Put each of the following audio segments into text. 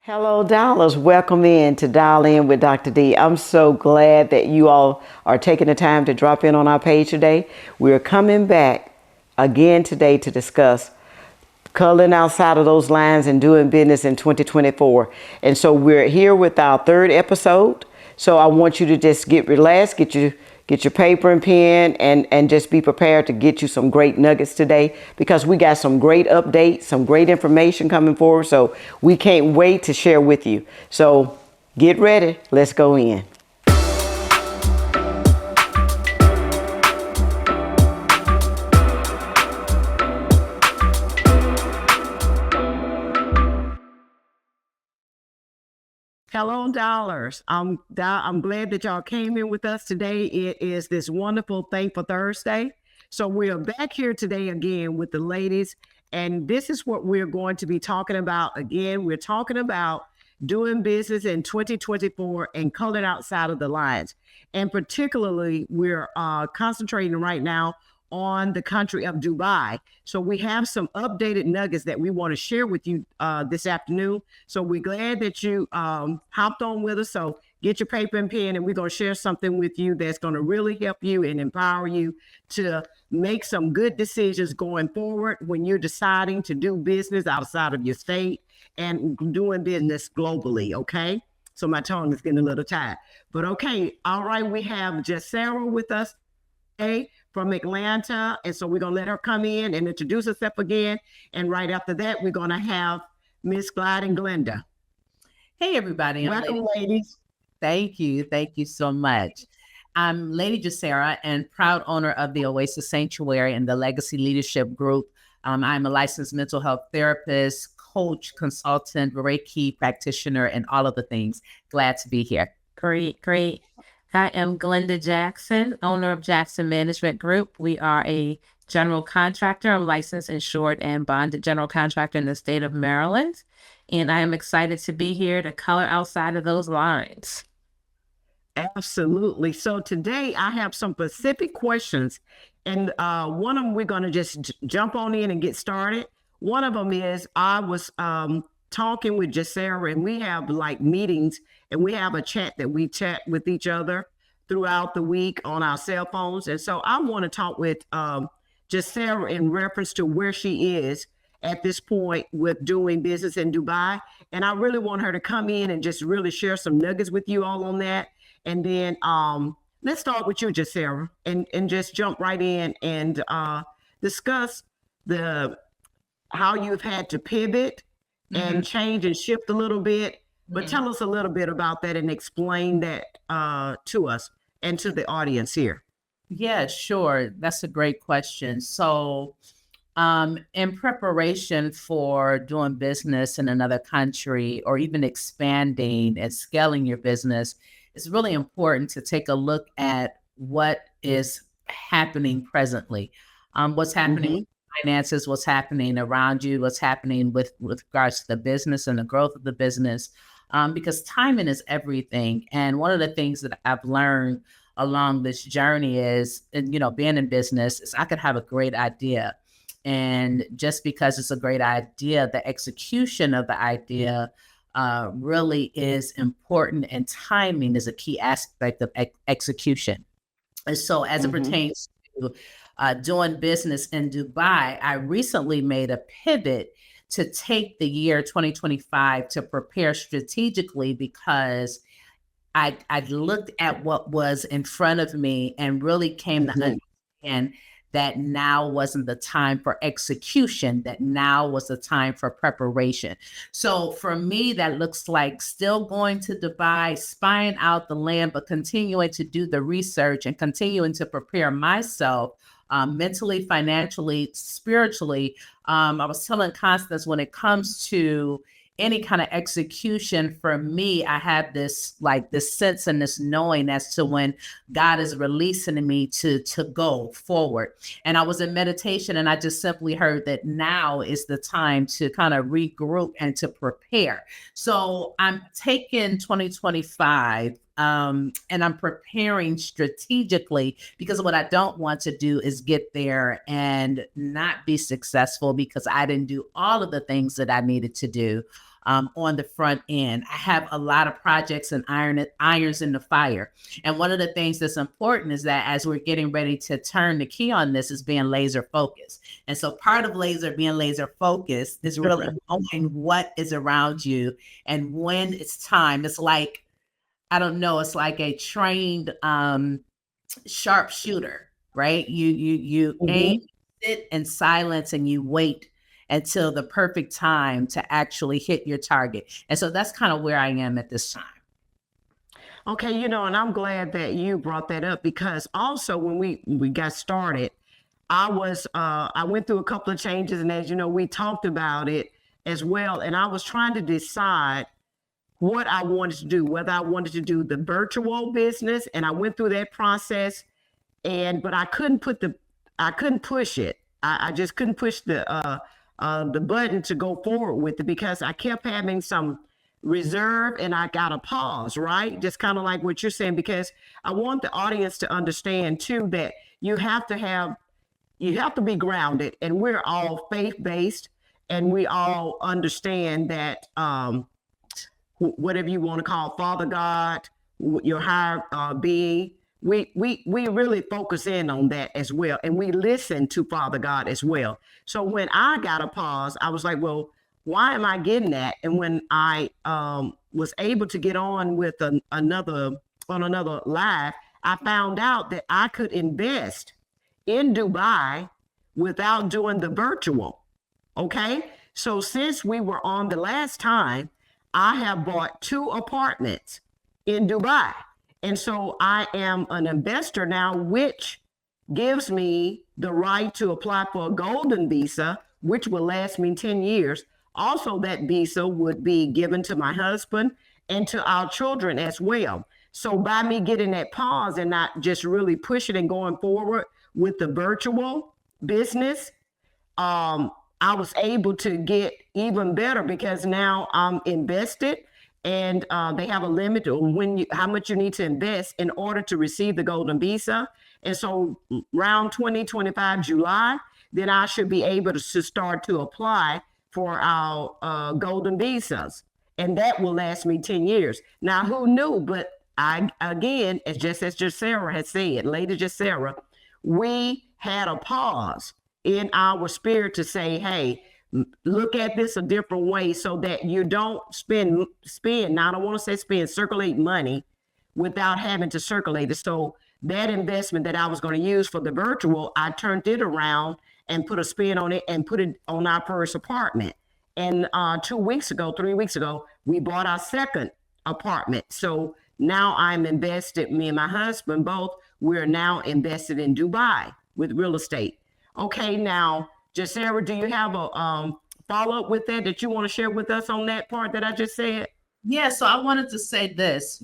Hello, Dollars. Welcome in to Dial In with Dr. D. I'm so glad that you all are taking the time to drop in on our page today. We're coming back again today to discuss coloring outside of those lines and doing business in 2024. And so we're here with our third episode. So I want you to just get relaxed, get your paper and pen, and just be prepared to get you some great nuggets today, because we got some great updates, some great information coming forward. So we can't wait to share with you. So get ready. Let's go in. Hello, Dollars. I'm glad that y'all came in with us today. It is this wonderful Thankful Thursday. So we are back here today again with the ladies, and this is what we're going to be talking about. Again, we're talking about doing business in 2024 and coloring outside of the lines. And particularly, we're concentrating right now on the country of Dubai. So we have some updated nuggets that we want to share with you this afternoon. So we're glad that you hopped on with us. So get your paper and pen, and we're going to share something with you that's going to really help you and empower you to make some good decisions going forward when you're deciding to do business outside of your state and doing business globally. Okay. So my tongue is getting a little tired, but okay. All right. We have just Sarah with us today from Atlanta. And so we're going to let her come in and introduce herself again. And right after that, we're going to have Miss Glide and Glenda. Hey, everybody. Welcome, ladies. Thank you. Thank you so much. I'm Lady Jasera and proud owner of the Oasis Sanctuary and the Legacy Leadership Group. I'm a licensed mental health therapist, coach, consultant, Reiki practitioner, and all of the things. Glad to be here. Great. I am Glenda Jackson, owner of Jackson Management Group. We are a general contractor. I'm licensed, insured, and bonded general contractor in the state of Maryland. And I am excited to be here to color outside of those lines. Absolutely. So today I have some specific questions, and one of them we're going to just jump on in and get started. One of them is I was talking with Jasera, and we have like meetings, and we have a chat that we chat with each other throughout the week on our cell phones. And so I want to talk with Jasera in reference to where she is at this point with doing business in Dubai. And I really want her to come in and just really share some nuggets with you all on that. And then let's start with you, Jasera, and just jump right in and discuss how you've had to pivot and change and shift a little bit. But tell us a little bit about that and explain that to us and to the audience here. Yeah, sure. That's a great question. So, in preparation for doing business in another country or even expanding and scaling your business, it's really important to take a look at what is happening presently. What's happening with finances, what's happening around you, what's happening with regards to the business and the growth of the business, because timing is everything. And one of the things that I've learned along this journey is, being in business, is I could have a great idea. And just because it's a great idea, the execution of the idea really is important, and timing is a key aspect of execution. And so as it pertains to doing business in Dubai, I recently made a pivot to take the year 2025 to prepare strategically, because I looked at what was in front of me and really came to understand that now wasn't the time for execution, that now was the time for preparation. So for me, that looks like still going to Dubai, spying out the land, but continuing to do the research and continuing to prepare myself mentally, financially, spiritually. I was telling Constance, when it comes to any kind of execution, for me, I have this sense and this knowing as to when God is releasing me to go forward. And I was in meditation, and I just simply heard that now is the time to kind of regroup and to prepare. So I'm taking 2025 and I'm preparing strategically, because what I don't want to do is get there and not be successful because I didn't do all of the things that I needed to do. on the front end. I have a lot of projects and irons in the fire. And one of the things that's important is that as we're getting ready to turn the key on this is being laser focused. And so part of being laser focused is really knowing what is around you and when it's time. It's like, I don't know, it's like a trained sharpshooter, right? You aim, sit in silence, and you wait until the perfect time to actually hit your target. And so that's kind of where I am at this time. Okay, and I'm glad that you brought that up, because also when we got started, I went through a couple of changes, and as you know, we talked about it as well. And I was trying to decide what I wanted to do, whether I wanted to do the virtual business, and I went through that process, but I couldn't push it. I just couldn't push the button to go forward with it, because I kept having some reserve and I got a pause, right? Just kind of like what you're saying, because I want the audience to understand too that you have to be grounded, and we're all faith-based, and we all understand that whatever you want to call Father God, your higher being, we really focus in on that as well, and we listen to Father God as well. So when I got a pause, I was like, well, why am I getting that? And when I was able to get on with another live, I found out that I could invest in Dubai without doing the virtual. Okay, so since we were on the last time, I have bought 2 apartments in Dubai. And so I am an investor now, which gives me the right to apply for a golden visa, which will last me 10 years. Also, that visa would be given to my husband and to our children as well. So by me getting that pause and not just really pushing and going forward with the virtual business, I was able to get even better, because now I'm invested, and they have a limit on how much you need to invest in order to receive the golden visa. And so around 2025 July, then I should be able to start to apply for our golden visas, and that will last me 10 years. Now, who knew? But again, as Jacera had said, Lady Jacera, we had a pause in our spirit to say, hey, look at this a different way, so that you don't spend, now I don't want to say circulate money without having to circulate it. So that investment that I was going to use for the virtual, I turned it around and put a spin on it and put it on our first apartment. And 3 weeks ago, we bought our second apartment. So now I'm invested, me and my husband both, we're now invested in Dubai with real estate. Okay, now, Jacera, do you have a follow-up with that you want to share with us on that part that I just said? Yeah, so I wanted to say this,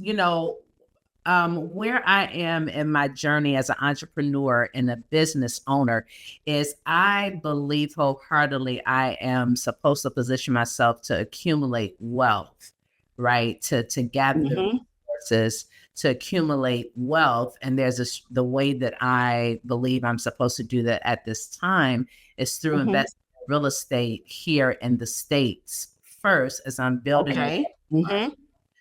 where I am in my journey as an entrepreneur and a business owner is I believe wholeheartedly I am supposed to position myself to accumulate wealth, right? To gather resources, to accumulate wealth. And there's the way that I believe I'm supposed to do that at this time is through investing in real estate here in the States first, as I'm building. Okay.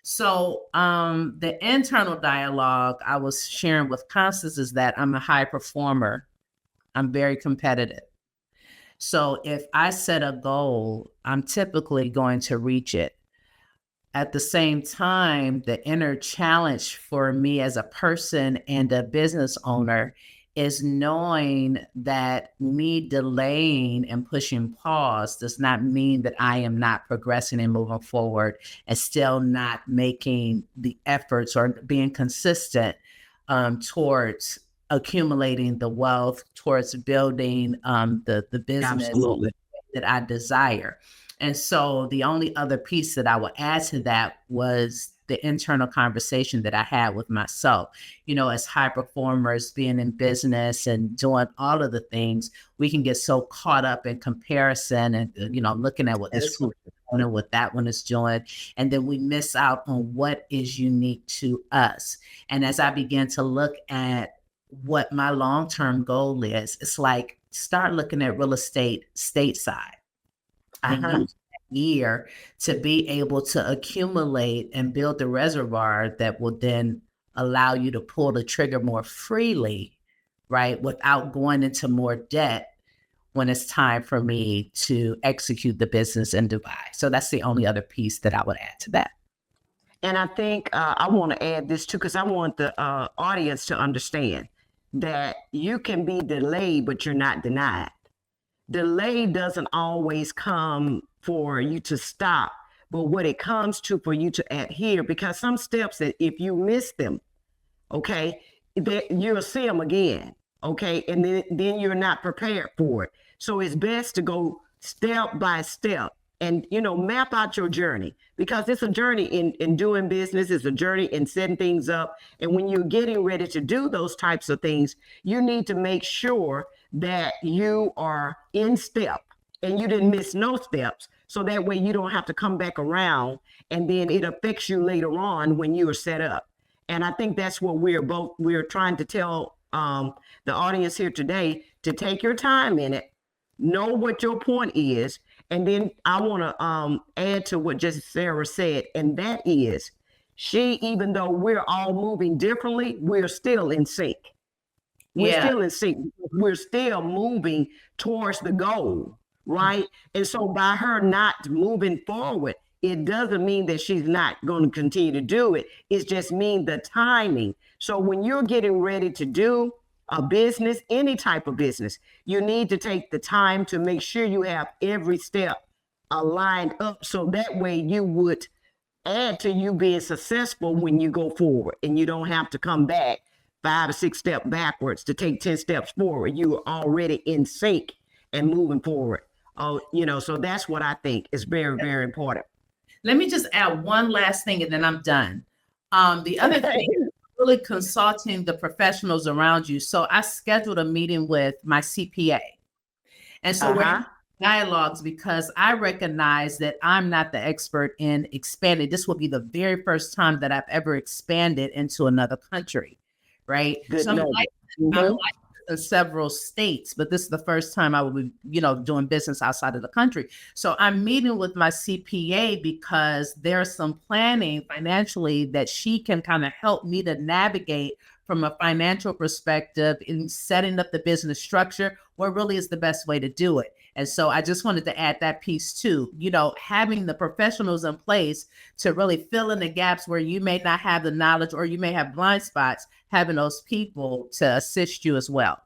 So the internal dialogue I was sharing with Constance is that I'm a high performer. I'm very competitive. So if I set a goal, I'm typically going to reach it. At the same time, the inner challenge for me as a person and a business owner is knowing that me delaying and pushing pause does not mean that I am not progressing and moving forward and still not making the efforts or being consistent towards accumulating the wealth, towards building the business that I desire. And so the only other piece that I would add to that was the internal conversation that I had with myself. As high performers, being in business and doing all of the things, we can get so caught up in comparison and, looking at what this group is doing and what that one is doing. And then we miss out on what is unique to us. And as I began to look at what my long-term goal is, it's like, start looking at real estate stateside. I know year to be able to accumulate and build the reservoir that will then allow you to pull the trigger more freely, right? Without going into more debt when it's time for me to execute the business in Dubai. So that's the only other piece that I would add to that. And I think I want to add this too, because I want the audience to understand that you can be delayed, but you're not denied. Delay doesn't always come for you to stop, but what it comes to for you to adhere, because some steps that if you miss them, okay, you'll see them again, okay, and then you're not prepared for it. So it's best to go step by step and, map out your journey, because it's a journey in doing business. It's a journey in setting things up. And when you're getting ready to do those types of things, you need to make sure that you are in step and you didn't miss no steps. So that way you don't have to come back around and then it affects you later on when you are set up. And I think that's what we're trying to tell the audience here today, to take your time in it, know what your point is. And then I want to add to what just Sarah said, and that is, even though we're all moving differently, we're still in sync. We're still in sync. We're still moving towards the goal, right? And so by her not moving forward, it doesn't mean that she's not going to continue to do it. It just means the timing. So when you're getting ready to do a business, any type of business, you need to take the time to make sure you have every step aligned up, so that way you would add to you being successful when you go forward, and you don't have to come back 5 or 6 steps backwards to take 10 steps forward. You are already in sync and moving forward. So that's what I think is very, very important. Let me just add one last thing and then I'm done. The other thing, really consulting the professionals around you. So I scheduled a meeting with my CPA. And so we're in dialogues, because I recognize that I'm not the expert in expanding. This will be the very first time that I've ever expanded into another country, right? Good So I'm note. licensed in several states, but this is the first time I will be, doing business outside of the country. So I'm meeting with my CPA because there's some planning financially that she can kind of help me to navigate from a financial perspective in setting up the business structure, what really is the best way to do it. And so I just wanted to add that piece too, having the professionals in place to really fill in the gaps where you may not have the knowledge or you may have blind spots, having those people to assist you as well.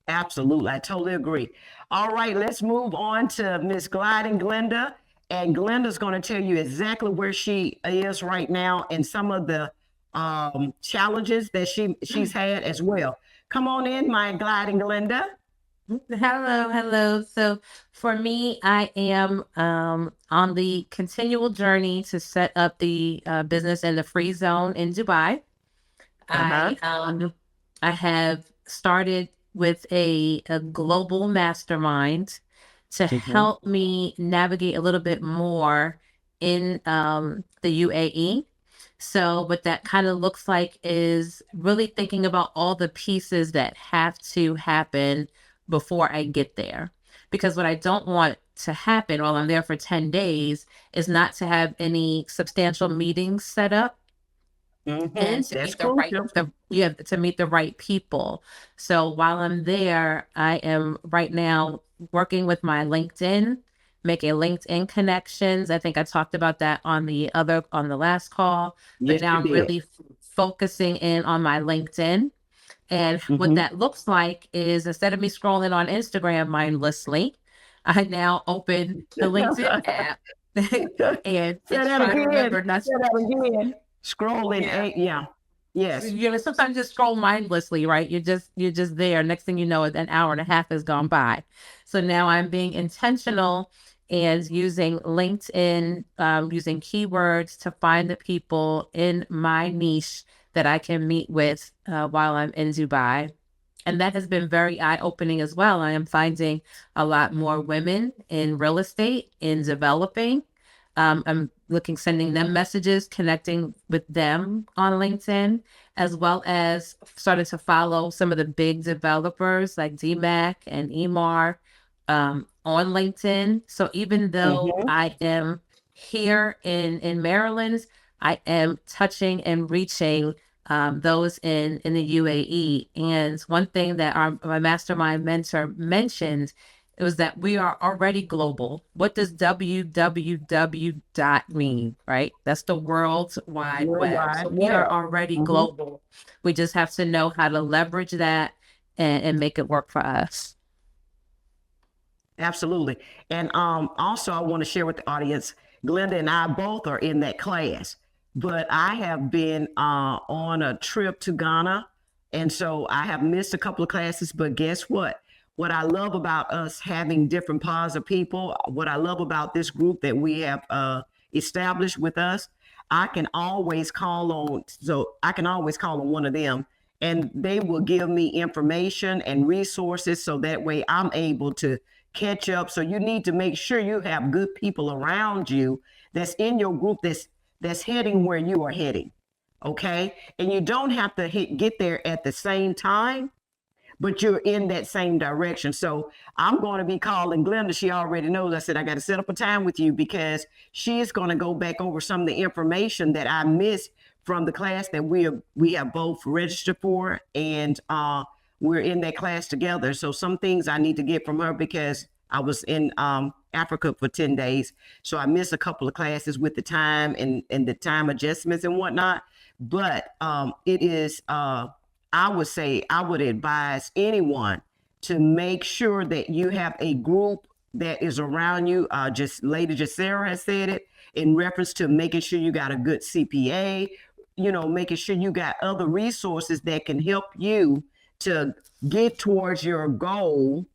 Absolutely. I totally agree. All right, let's move on to Miss Gliding Glenda. And Glenda's going to tell you exactly where she is right now and some of the challenges that she's had as well. Come on in, my Gliding Glenda. Hello. So for me, I am on the continual journey to set up the business in the free zone in Dubai. I have started with a global mastermind to help me navigate a little bit more in the UAE. So what that kind of looks like is really thinking about all the pieces that have to happen before I get there. Because what I don't want to happen while I'm there for 10 days is not to have any substantial meetings set up. And to meet the right people. So while I'm there, I am right now working with my LinkedIn, making LinkedIn connections. I think I talked about that on the last call. But now I'm really focusing in on my LinkedIn. And what that looks like is, instead of me scrolling on Instagram mindlessly, I now open the LinkedIn app and try to remember not to Scrolling, yes. Sometimes just scroll mindlessly, right? You're just there. Next thing you know, an hour and a half has gone by. So now I'm being intentional and using LinkedIn, using keywords to find the people in my niche that I can meet with while I'm in Dubai. And that has been very eye-opening as well. I am finding a lot more women in real estate, in developing. I'm sending them messages, connecting with them on LinkedIn, as well as starting to follow some of the big developers like DMAC and EMAR on LinkedIn. So even though I am here in Maryland, I am touching and reaching those in the UAE. And one thing that my mastermind mentor mentioned, it was that we are already global. What does www dot mean, right? That's the World Wide Web. So we are already global. We just have to know how to leverage that and make it work for us. Absolutely. And also I want to share with the audience, Glenda and I both are in that class, but I have been on a trip to Ghana. And so I have missed a couple of classes, but guess what? What I love about us having different pods of people, what I love about this group that we have established with us, I can always call on one of them, and they will give me information and resources so that way I'm able to catch up. So you need to make sure you have good people around you that's in your group that's heading where you are heading. Okay. And you don't have to get there at the same time, but you're in that same direction. So I'm going to be calling Glenda. She already knows. I said, I got to set up a time with you because she's going to go back over some of the information that I missed from the class that we have both registered for, and we're in that class together. So some things I need to get from her because I was in Africa for 10 days. So I missed a couple of classes with the time and the time adjustments and whatnot. But it is, I would say, I would advise anyone to make sure that you have a group that is around you. Lady Jacera has said it in reference to making sure you got a good CPA, making sure you got other resources that can help you to get towards your goal.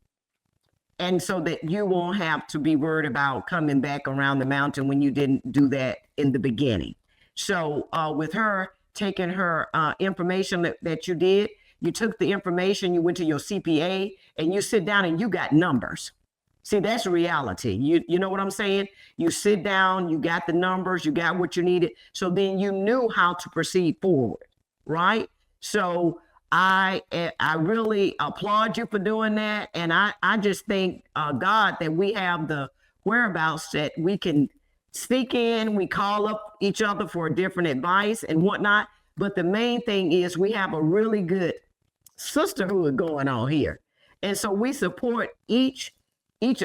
And so that you won't have to be worried about coming back around the mountain when you didn't do that in the beginning. So with her taking her information that you did, you took the information, you went to your CPA, and you sit down and you got numbers. See, that's reality. You know what I'm saying? You sit down, you got the numbers, you got what you needed. So then you knew how to proceed forward, right? So I really applaud you for doing that. And I just thank God that we have the whereabouts that we can sneak in, we call up each other for different advice and whatnot. But the main thing is we have a really good sisterhood going on here. And so we support each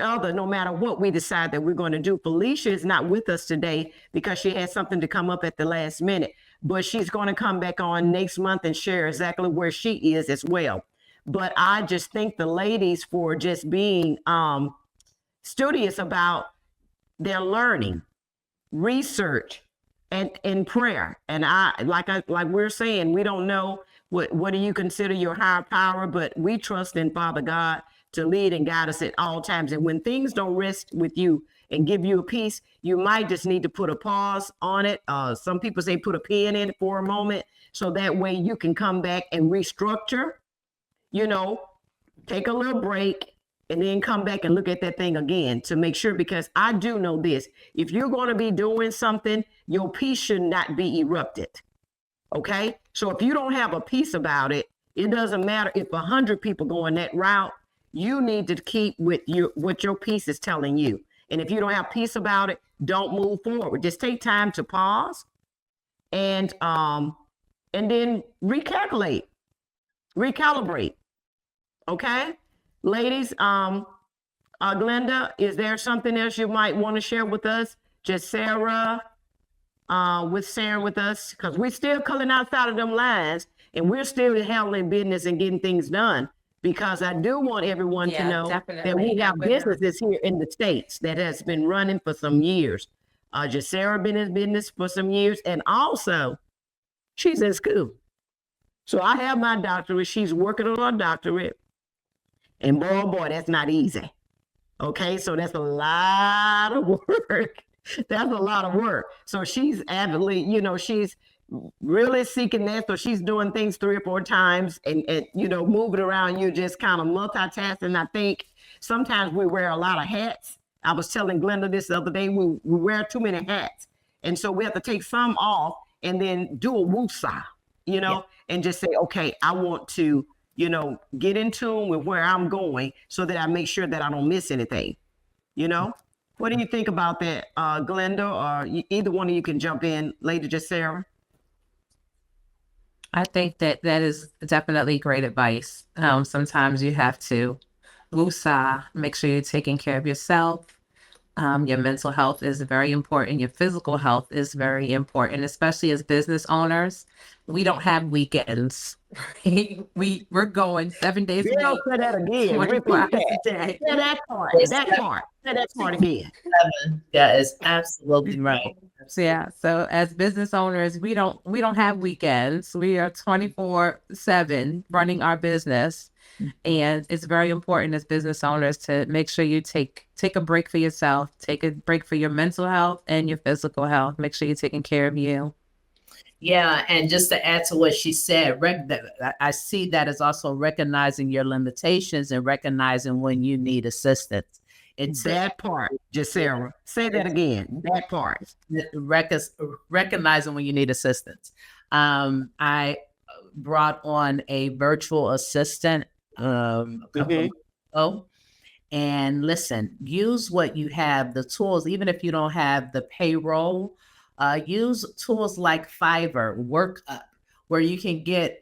other no matter what we decide that we're going to do. Felicia is not with us today because she had something to come up at the last minute, but she's going to come back on next month and share exactly where she is as well. But I just thank the ladies for just being studious about their learning, research, and prayer. And like we're saying, we don't know what do you consider your higher power, but we trust in Father God to lead and guide us at all times. And when things don't rest with you and give you a peace, you might just need to put a pause on it. Some people say put a pin in it for a moment, so that way you can come back and restructure, take a little break, and then come back and look at that thing again to make sure, because I do know this, if you're going to be doing something, your peace should not be erupted. Okay. So if you don't have a peace about it, it doesn't matter if 100 people go in that route. You need to keep with what your peace is telling you. And if you don't have peace about it, don't move forward. Just take time to pause and then recalibrate. Okay, ladies. Glenda, is there something else you might want to share with us? Just Sarah, with us, because we're still coming outside of them lines and we're still handling business and getting things done. Because I do want everyone to know that we have businesses here in the States that has been running for some years. Jacera been in business for some years, and also she's in school. So I have my doctorate. She's working on her doctorate. And boy, that's not easy. Okay, so that's a lot of work. That's a lot of work. So she's avidly, she's really seeking that. So she's doing things 3 or 4 times and moving around. You just kind of multitasking. I think sometimes we wear a lot of hats. I was telling Glenda this the other day, we wear too many hats. And so we have to take some off and then do a woosah, and just say, okay, I want to, get in tune with where I'm going so that I make sure that I don't miss anything. You know, what do you think about that, Glenda, or either one of you can jump in, Lady Jacera? I think that that is definitely great advice. Sometimes you have to woosah, make sure you're taking care of yourself. Your mental health is very important. Your physical health is very important, especially as business owners. We don't have weekends. We're going 7 days a Girl, week, say that again. 24 Repeat hours that. a day. Say that part. Yes, That part. Say that part again. that is absolutely right. So yeah, so as business owners, we don't have weekends. We are 24/7 running our business. And it's very important as business owners to make sure you take a break for yourself, take a break for your mental health and your physical health. Make sure you're taking care of you. Yeah, and just to add to what she said, I see that as also recognizing your limitations and recognizing when you need assistance. It's That part, Jacera. Say that again. That part. recognizing when you need assistance. I brought on a virtual assistant a couple of months ago. And listen, use what you have, the tools, even if you don't have the payroll, use tools like Fiverr, WorkUp, where you can get,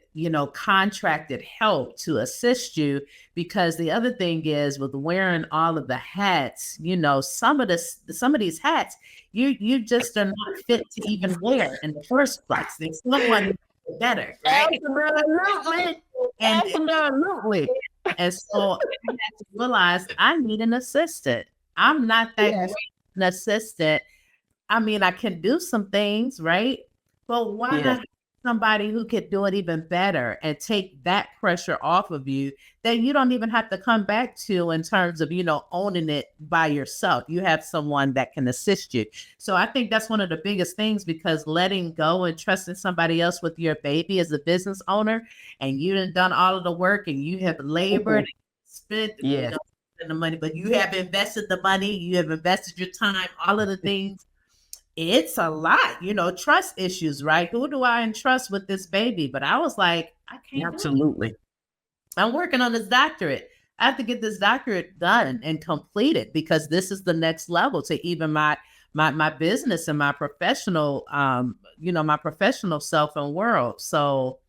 contracted help to assist you. Because the other thing is with wearing all of the hats, some of these hats, you just are not fit to even wear in the first place. There's someone better, right? Absolutely. And Absolutely. And so I had to realize I need an assistant. I'm not that Yes. great an assistant. I mean, I can do some things, right? But why Yes. not have somebody who could do it even better and take that pressure off of you that you don't even have to come back to in terms of, owning it by yourself. You have someone that can assist you. So I think that's one of the biggest things, because letting go and trusting somebody else with your baby as a business owner, and you done all of the work and you have labored, spent, Yes. the money, but you have invested the money, you have invested your time, all of the things. It's a lot, trust issues, right? Who do I entrust with this baby? But I was like, I can't do it. Absolutely. I'm working on this doctorate. I have to get this doctorate done and completed, because this is the next level to even my business and my professional, my professional self and world. So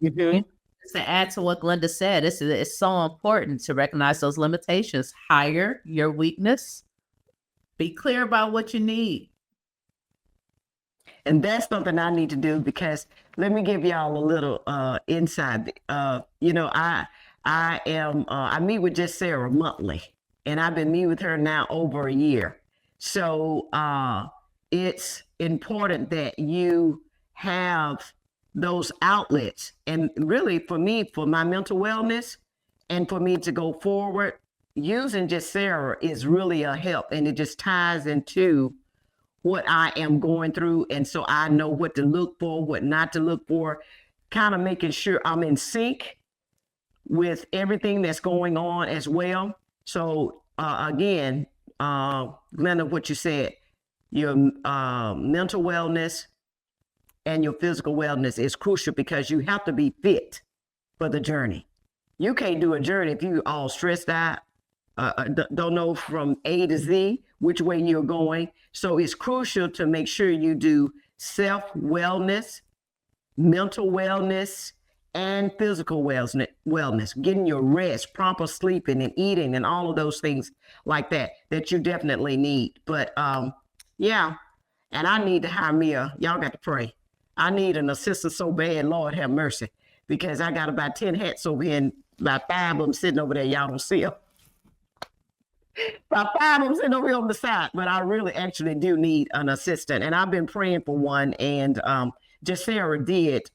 Mhm. to add to what Glenda said, it's so important to recognize those limitations, hire your weakness, be clear about what you need. And that's something I need to do, because let me give y'all a little insight. I meet with Jacera monthly, and I've been meeting with her now over a year. So it's important that you have those outlets. And really, for me, for my mental wellness and for me to go forward, using Jacera is really a help, and it just ties into what I am going through. And so I know what to look for, what not to look for, kind of making sure I'm in sync with everything that's going on as well. So again, Glenda, what you said, your mental wellness and your physical wellness is crucial, because you have to be fit for the journey. You can't do a journey if you all stressed out, don't know from A to Z which way you're going. So it's crucial to make sure you do self-wellness, mental wellness, and physical wellness, getting your rest, proper sleeping and eating, and all of those things like that you definitely need. But yeah, and I need to hire me y'all got to pray. I need an assistant so bad, Lord have mercy, because I got about 10 hats over here, and about 5 of them sitting over there. Y'all don't see them. About 5 of them sitting over here on the side, but I really actually do need an assistant, and I've been praying for one. And Jacera did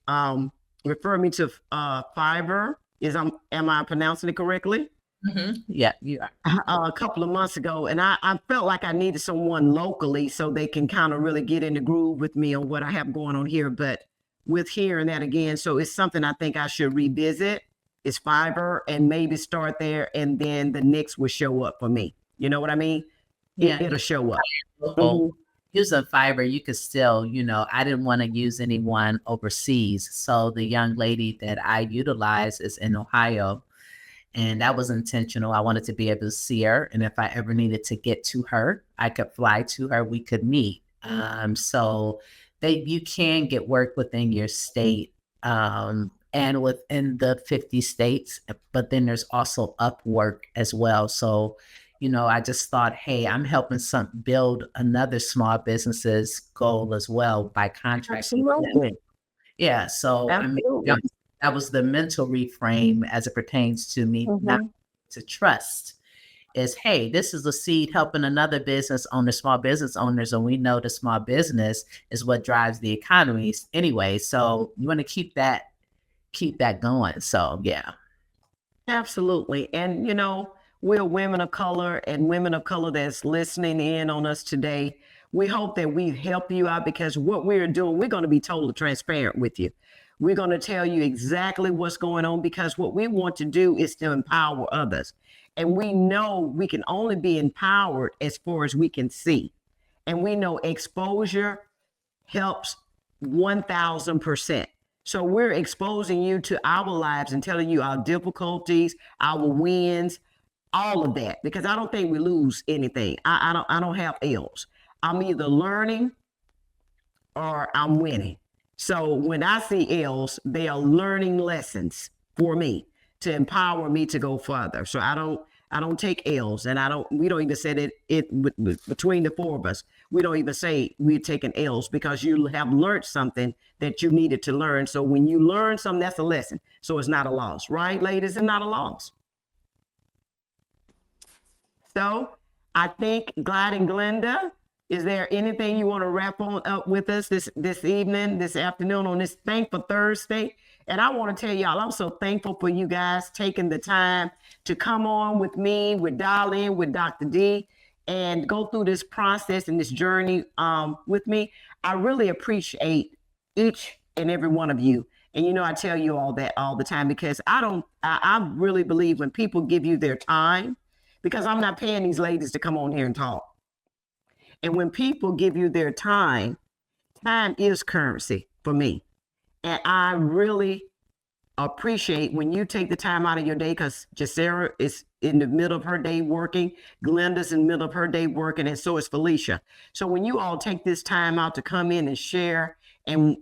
refer me to Fiverr. Am I pronouncing it correctly? Mm-hmm. Yeah, you are. A couple of months ago, and I felt like I needed someone locally so they can kind of really get in the groove with me on what I have going on here. But with hearing that again, so it's something I think I should revisit. It's Fiverr, and maybe start there, and then the next will show up for me. You know what I mean? Yeah. It'll show up. Local. Using Fiverr, you could still, I didn't want to use anyone overseas. So the young lady that I utilize is in Ohio. And that was intentional. I wanted to be able to see her. And if I ever needed to get to her, I could fly to her, we could meet. So you can get work within your state and within the 50 states, but then there's also Upwork as well. So, I just thought, hey, I'm helping build another small business's goal as well by contracting with them. Absolutely. Yeah. So Absolutely. that was the mental reframe as it pertains to me not to trust is, hey, this is a seed helping another business owner, small business owners. And we know the small business is what drives the economies anyway. So you want to keep that going. So yeah. Absolutely. And, we're women of color and women of color that's listening in on us today. We hope that we help you out because what we're doing, we're going to be totally transparent with you. We're going to tell you exactly what's going on because what we want to do is to empower others. And we know we can only be empowered as far as we can see. And we know exposure helps 1000%. So we're exposing you to our lives and telling you our difficulties, our wins, all of that, because I don't think we lose anything. I don't have L's. I'm either learning or I'm winning. So when I see L's, they are learning lessons for me to empower me to go further. So I don't take L's, and we don't even say that between the four of us. We don't even say we're taking L's because you have learned something that you needed to learn. So when you learn something, that's a lesson. So it's not a loss, right, ladies? It's not a loss. So I think Glad and Glenda, is there anything you want to wrap on up with us this evening, this afternoon on this Thankful Thursday? And I want to tell y'all, I'm so thankful for you guys taking the time to come on with me, with Dial In, with Dr. D, and go through this process and this journey with me. I really appreciate each and every one of you. And, I tell you all that all the time because I really believe when people give you their time, because I'm not paying these ladies to come on here and talk. And when people give you their time is currency for me. And I really appreciate when you take the time out of your day because Jacera is in the middle of her day working, Glenda's in the middle of her day working, and so is Felicia. So when you all take this time out to come in and share and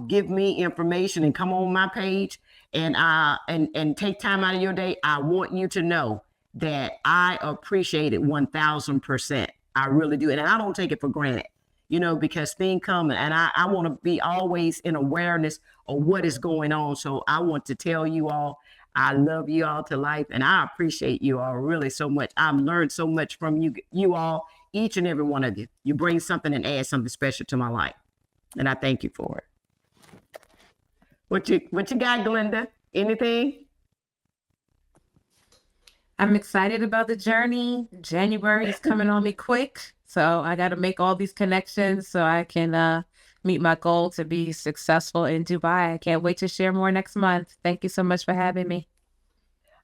give me information and come on my page and take time out of your day, I want you to know that I appreciate it 1000%. I really do. And I don't take it for granted, because things come and I want to be always in awareness of what is going on. So I want to tell you all, I love you all to life and I appreciate you all really so much. I've learned so much from you all, each and every one of you. You bring something and add something special to my life. And I thank you for it. What you got, Glenda? Anything? I'm excited about the journey. January is coming on me quick. So I got to make all these connections so I can meet my goal to be successful in Dubai. I can't wait to share more next month. Thank you so much for having me.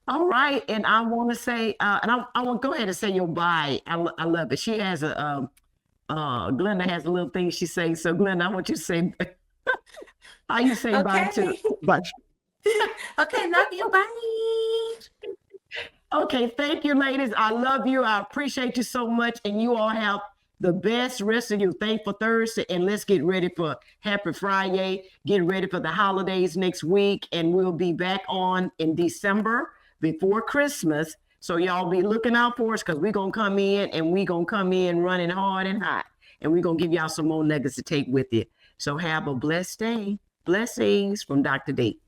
All right. And I want to say, and I want to go ahead and say your bye. I love it. She has Glenda has a little thing she says. So Glenda, I want you to say, how you say bye to bye. Okay, love you. Bye. Okay, thank you, ladies. I love you. I appreciate you so much. And you all have the best rest of your Thankful Thursday. And let's get ready for Happy Friday. Get ready for the holidays next week. And we'll be back on in December before Christmas. So y'all be looking out for us because we're going to come in and we're going to come in running hard and hot. And we're going to give y'all some more nuggets to take with you. So have a blessed day. Blessings from Dr. D.